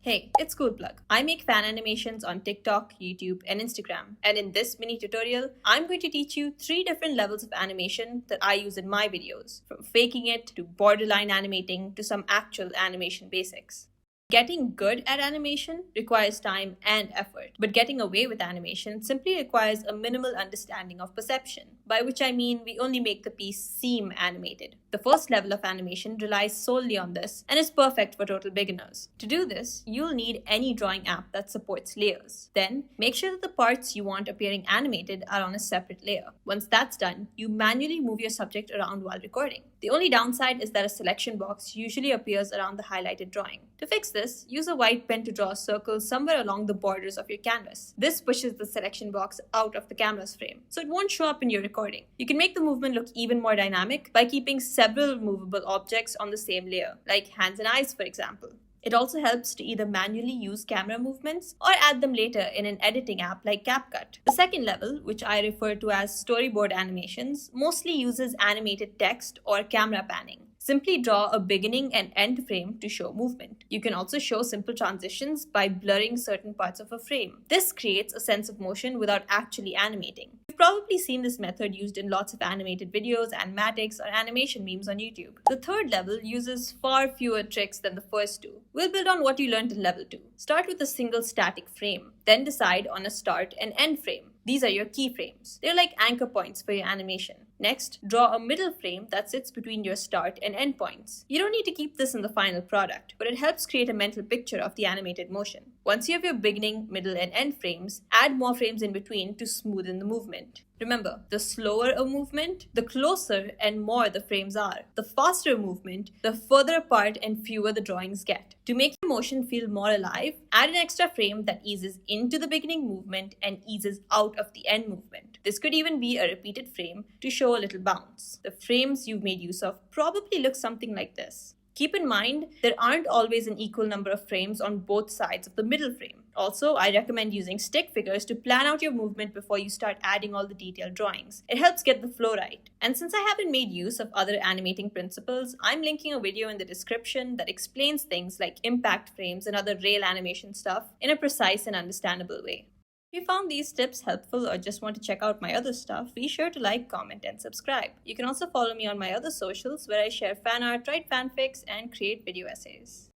Hey, it's Cool Plug. I make fan animations on TikTok, YouTube, and Instagram. And in this mini tutorial, I'm going to teach you 3 different levels of animation that I use in my videos, from faking it to borderline animating to some actual animation basics. Getting good at animation requires time and effort, but getting away with animation simply requires a minimal understanding of perception, by which I mean we only make the piece seem animated. The first level of animation relies solely on this and is perfect for total beginners. To do this, you'll need any drawing app that supports layers. Then, make sure that the parts you want appearing animated are on a separate layer. Once that's done, you manually move your subject around while recording. The only downside is that a selection box usually appears around the highlighted drawing. To fix this, use a white pen to draw a circle somewhere along the borders of your canvas. This pushes the selection box out of the camera's frame, so it won't show up in your recording. You can make the movement look even more dynamic by keeping several movable objects on the same layer, like hands and eyes, for example. It also helps to either manually use camera movements or add them later in an editing app like CapCut. The second level, which I refer to as storyboard animations, mostly uses animated text or camera panning. Simply draw a beginning and end frame to show movement. You can also show simple transitions by blurring certain parts of a frame. This creates a sense of motion without actually animating. You've probably seen this method used in lots of animated videos, animatics, or animation memes on YouTube. The third level uses far fewer tricks than the first two. We'll build on what you learned in level 2. Start with a single static frame, then decide on a start and end frame. These are your keyframes. They're like anchor points for your animation. Next, draw a middle frame that sits between your start and end points. You don't need to keep this in the final product, but it helps create a mental picture of the animated motion. Once you have your beginning, middle, and end frames, add more frames in between to smoothen the movement. Remember, the slower a movement, the closer and more the frames are. The faster a movement, the further apart and fewer the drawings get. To make your motion feel more alive, add an extra frame that eases into the beginning movement and eases out of the end movement. This could even be a repeated frame to show a little bounce. The frames you've made use of probably look something like this. Keep in mind, there aren't always an equal number of frames on both sides of the middle frame. Also, I recommend using stick figures to plan out your movement before you start adding all the detailed drawings. It helps get the flow right. And since I haven't made use of other animating principles, I'm linking a video in the description that explains things like impact frames and other rail animation stuff in a precise and understandable way. If you found these tips helpful or just want to check out my other stuff, be sure to like, comment, and subscribe. You can also follow me on my other socials where I share fan art, write fanfics, and create video essays.